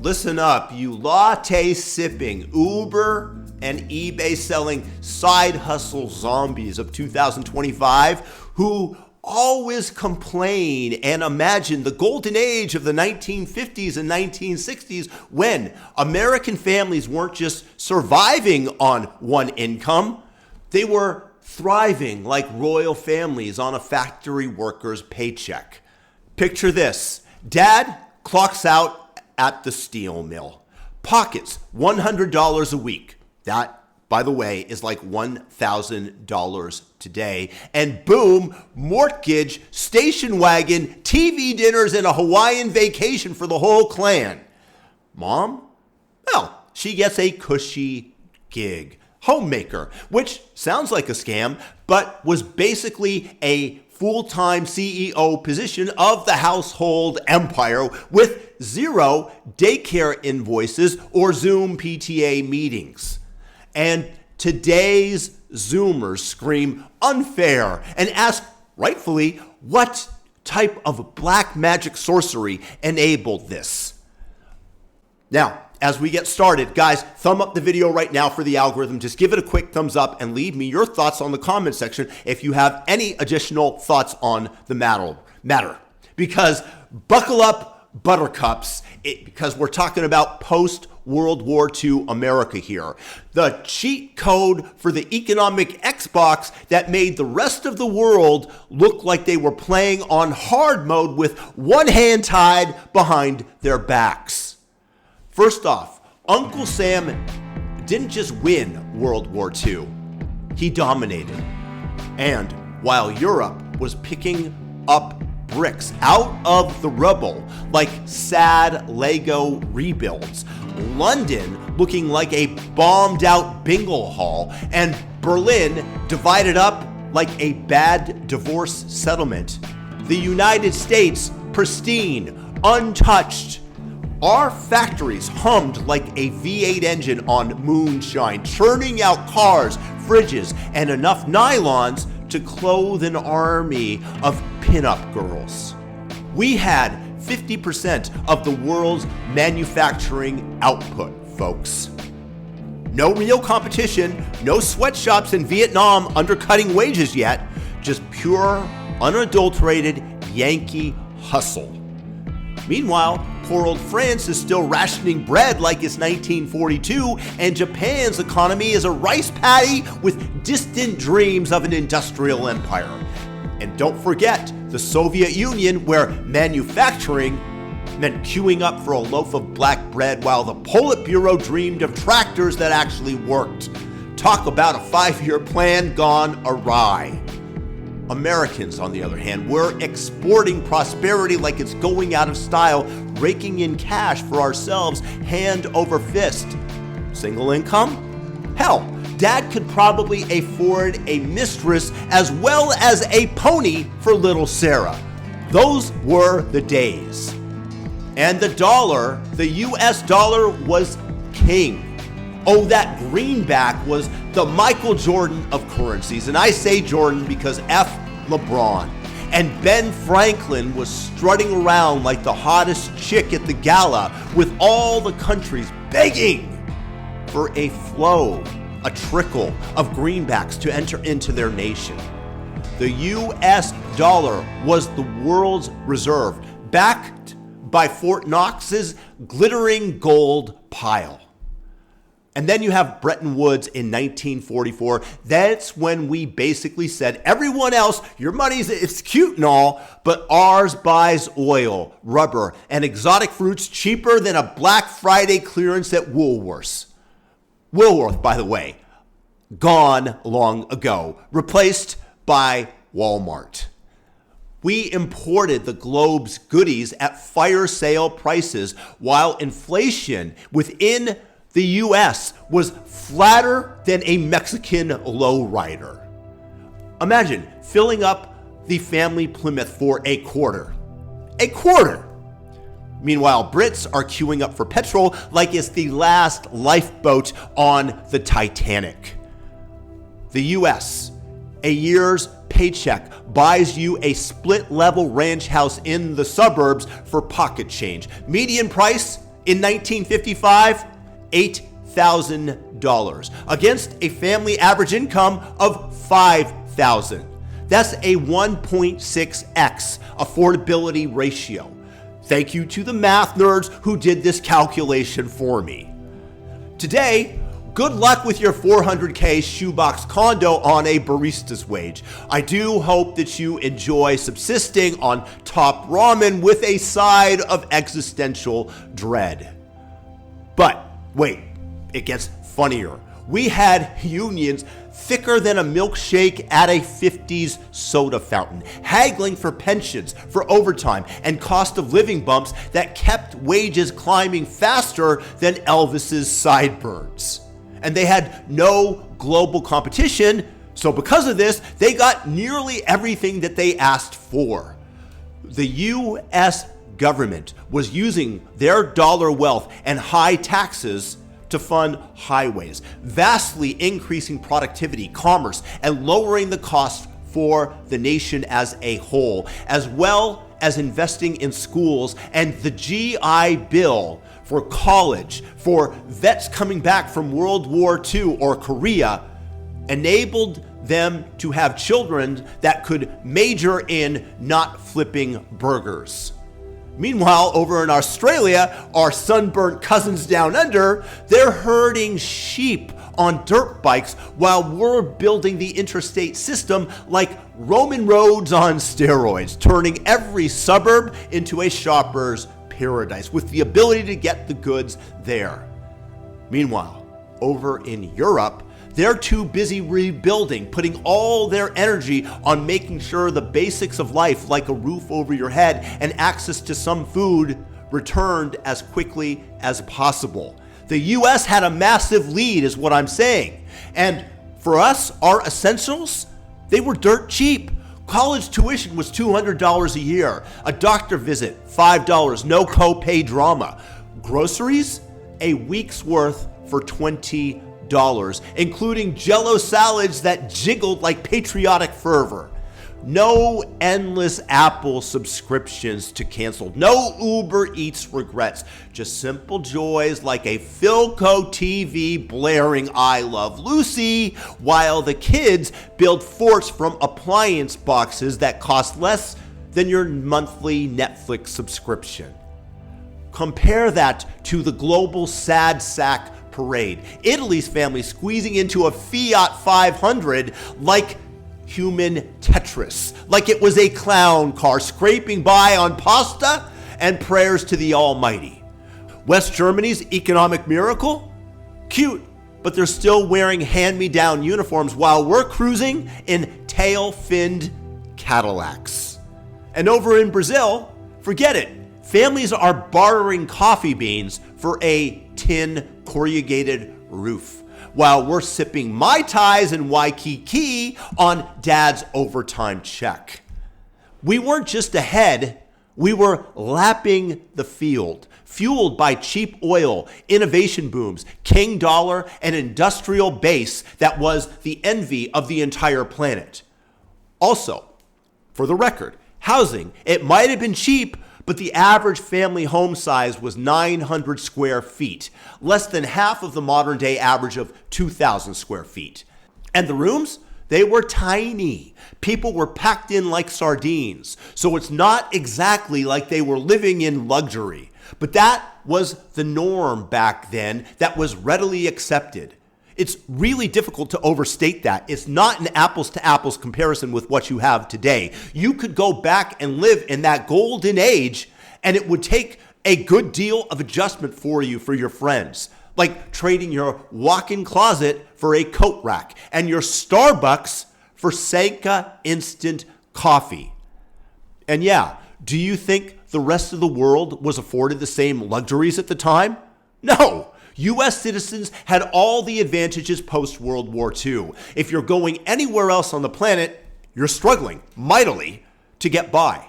Listen up, you latte sipping, Uber and eBay selling side hustle zombies of 2025 who always complain and imagine the golden age of the 1950s and 1960s when American families weren't just surviving on one income, they were thriving like royal families on a factory worker's paycheck. Picture this. Dad clocks out at the steel mill, pockets $100 a week. That, by the way, is like $1,000 today. And boom, mortgage, station wagon, TV dinners, and a Hawaiian vacation for the whole clan. Mom? Well, she gets a cushy gig. Homemaker, which sounds like a scam, but was basically a full-time CEO position of the household empire with zero daycare invoices or Zoom PTA meetings. And today's Zoomers scream unfair and ask, rightfully, what type of black magic sorcery enabled this? Now, as we get started, guys, thumb up the video right now for the algorithm. Just give it a quick thumbs up and leave me your thoughts on the comment section if you have any additional thoughts on the matter. Because buckle up, buttercups, because we're talking about post-World War II America here. The cheat code for the economic Xbox that made the rest of the world look like they were playing on hard mode with one hand tied behind their backs. First off, Uncle Sam didn't just win World War II, he dominated. And while Europe was picking up bricks out of the rubble like sad Lego rebuilds, London looking like a bombed out bingo hall, and Berlin divided up like a bad divorce settlement, the United States pristine, untouched. Our factories hummed like a V8 engine on moonshine, churning out cars, fridges, and enough nylons to clothe an army of pinup girls. We had 50% of the world's manufacturing output, folks. No real competition, no sweatshops in Vietnam undercutting wages yet, just pure, unadulterated Yankee hustle. Meanwhile, poor old France is still rationing bread like it's 1942, and Japan's economy is a rice paddy with distant dreams of an industrial empire. And don't forget the Soviet Union, where manufacturing meant queuing up for a loaf of black bread while the Politburo dreamed of tractors that actually worked. Talk about a 5-year plan gone awry. Americans, on the other hand, we're exporting prosperity like it's going out of style, raking in cash for ourselves hand over fist. Single income? Hell, Dad could probably afford a mistress as well as a pony for little Sarah. Those were the days. And the dollar, the US dollar, was king. Oh, that greenback was the Michael Jordan of currencies. And I say Jordan because F LeBron. And Ben Franklin was strutting around like the hottest chick at the gala with all the countries begging for a flow, a trickle of greenbacks to enter into their nation. The US dollar was the world's reserve, backed by Fort Knox's glittering gold pile. And then you have Bretton Woods in 1944. That's when we basically said, everyone else, your money's, it's cute and all, but ours buys oil, rubber, and exotic fruits cheaper than a Black Friday clearance at Woolworths. Woolworth, by the way, gone long ago, replaced by Walmart. We imported the globe's goodies at fire sale prices, while inflation within the U.S. was flatter than a Mexican lowrider. Imagine filling up the family Plymouth for a quarter. A quarter! Meanwhile, Brits are queuing up for petrol like it's the last lifeboat on the Titanic. The U.S., a year's paycheck buys you a split-level ranch house in the suburbs for pocket change. Median price In 1955, $8,000 against a family average income of $5,000. That's a 1.6x affordability ratio. Thank you to the math nerds who did this calculation for me. Today, good luck with your 400K shoebox condo on a barista's wage. I do hope that you enjoy subsisting on top ramen with a side of existential dread. But wait, it gets funnier. We had unions thicker than a milkshake at a 50s soda fountain, haggling for pensions, for overtime, and cost of living bumps that kept wages climbing faster than Elvis's sideburns. And they had no global competition, so because of this, they got nearly everything that they asked for. The U.S. government was using their dollar wealth and high taxes to fund highways, vastly increasing productivity, commerce, and lowering the cost for the nation as a whole, as well as investing in schools and the GI Bill for college, for vets coming back from World War II or Korea, enabled them to have children that could major in not flipping burgers. Meanwhile, over in Australia, our sunburnt cousins down under, they're herding sheep on dirt bikes while we're building the interstate system like Roman roads on steroids, turning every suburb into a shopper's paradise with the ability to get the goods there. Meanwhile, over in Europe, they're too busy rebuilding, putting all their energy on making sure the basics of life, like a roof over your head and access to some food, returned as quickly as possible. The US had a massive lead, is what I'm saying. And for us, our essentials, they were dirt cheap. College tuition was $200 a year. A doctor visit, $5, no co-pay drama. Groceries, a week's worth for $20, including Jell-O salads that jiggled like patriotic fervor. No endless Apple subscriptions to cancel. No Uber Eats regrets. Just simple joys like a Philco TV blaring I Love Lucy, while the kids build forts from appliance boxes that cost less than your monthly Netflix subscription. Compare that to the global sad sack parade. Italy's family squeezing into a Fiat 500 like human Tetris, like it was a clown car scraping by on pasta and prayers to the Almighty. West Germany's economic miracle? Cute, but they're still wearing hand-me-down uniforms while we're cruising in tail-finned Cadillacs. And over in Brazil, forget it. Families are bartering coffee beans for a tin corrugated roof, while we're sipping Mai Tais and Waikiki on dad's overtime check. We weren't just ahead, we were lapping the field, fueled by cheap oil, innovation booms, king dollar, and industrial base that was the envy of the entire planet. Also, for the record, housing, it might have been cheap, but the average family home size was 900 square feet, less than half of the modern day average of 2,000 square feet. And the rooms, they were tiny. People were packed in like sardines, so it's not exactly like they were living in luxury. But that was the norm back then that was readily accepted. It's really difficult to overstate that. It's not an apples to apples comparison with what you have today. You could go back and live in that golden age, and it would take a good deal of adjustment for you, for your friends. Like trading your walk-in closet for a coat rack and your Starbucks for Sanka instant coffee. And yeah, do you think the rest of the world was afforded the same luxuries at the time? No. U.S. citizens had all the advantages post-World War II. If you're going anywhere else on the planet, you're struggling mightily to get by.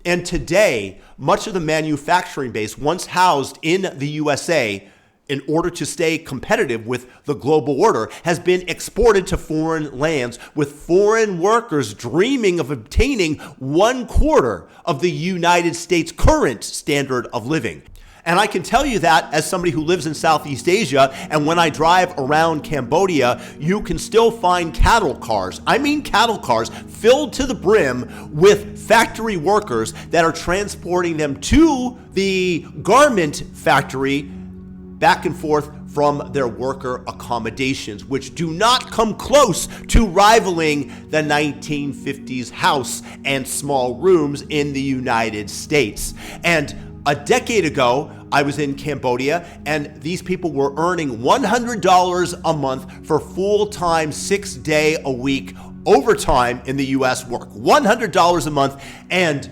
And today, much of the manufacturing base once housed in the USA, in order to stay competitive with the global order, has been exported to foreign lands, with foreign workers dreaming of obtaining 1/4 of the United States' current standard of living. And I can tell you that as somebody who lives in Southeast Asia, and when I drive around Cambodia, you can still find cattle cars. I mean cattle cars filled to the brim with factory workers that are transporting them to the garment factory back and forth from their worker accommodations, which do not come close to rivaling the 1950s house and small rooms in the United States. And a decade ago, I was in Cambodia, and these people were earning $100 a month for full-time 6-day-a-week overtime in the U.S. work. $100 a month, and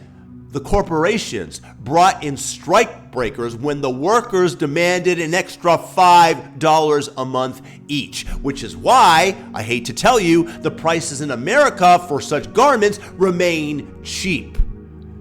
the corporations brought in strike breakers when the workers demanded an extra $5 a month each, which is why, I hate to tell you, the prices in America for such garments remain cheap.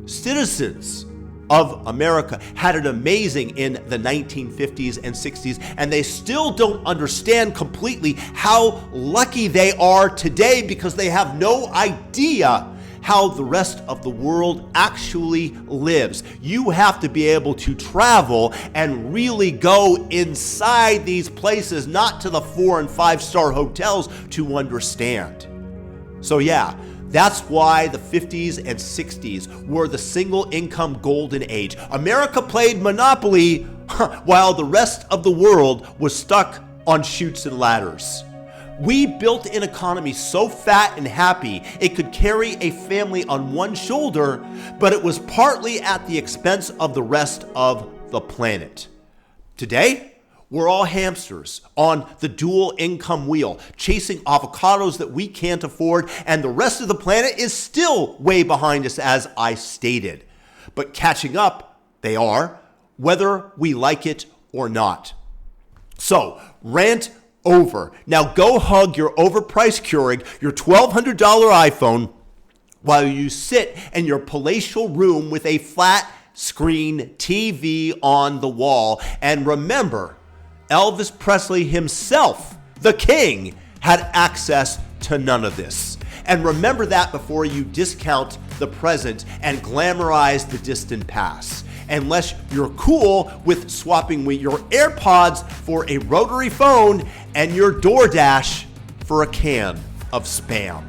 Citizens of America had it amazing in the 1950s and 60s, and they still don't understand completely how lucky they are today because they have no idea how the rest of the world actually lives. You have to be able to travel and really go inside these places, not to the 4- and 5-star hotels, to understand. So yeah, that's why the 50s and 60s were the single income golden age. America played Monopoly while the rest of the world was stuck on chutes and ladders. We built an economy so fat and happy it could carry a family on one shoulder, but it was partly at the expense of the rest of the planet. Today, we're all hamsters on the dual income wheel, chasing avocados that we can't afford, and the rest of the planet is still way behind us, as I stated. But catching up, they are, whether we like it or not. So, rant over. Now go hug your overpriced Keurig, your $1,200 iPhone, while you sit in your palatial room with a flat screen TV on the wall. And remember, Elvis Presley himself, the king, had access to none of this. And remember that before you discount the present and glamorize the distant past. Unless you're cool with swapping your AirPods for a rotary phone and your DoorDash for a can of Spam.